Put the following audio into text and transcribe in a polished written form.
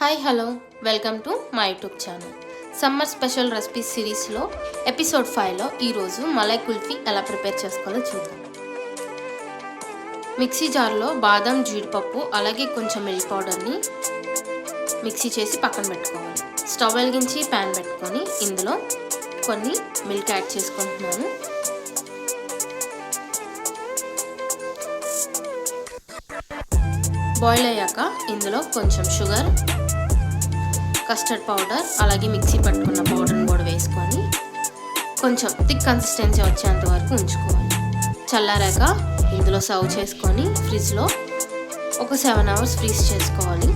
Hi hello welcome to my YouTube channel. Summer special recipes సిరీస్లో episode 5లో ఈరోజు మలై కుల్ఫీ ఎలా prepare చేసుకోవాలో చూద్దాం. మిక్సీ జార్లో బాదం, జీడిపప్పు అలాగే కొంచెం మిల్క్ పౌడర్ని మిక్సీ చేసి పక్కన పెట్టుకోవాలి. స్టవ్ వెలిగించి ప్యాన్ పెట్టుకొని ఇందులో కొన్ని మిల్క్ యాడ్ చేసుకుంటున్నాను. బాయిల్ అయ్యాక ఇందులో కొంచెం షుగర్, కస్టర్డ్ పౌడర్ అలాగే మిక్సీ పట్టుకున్న పౌడర్ని కూడా వేసుకొని కొంచెం థిక్ కన్సిస్టెన్సీ వచ్చేంత వరకు ఉంచుకోవాలి. చల్లారాక ఇందులో సర్వ్ చేసుకొని ఫ్రిడ్జ్లో ఒక 7 hours ఫ్రీజ్ చేసుకోవాలి.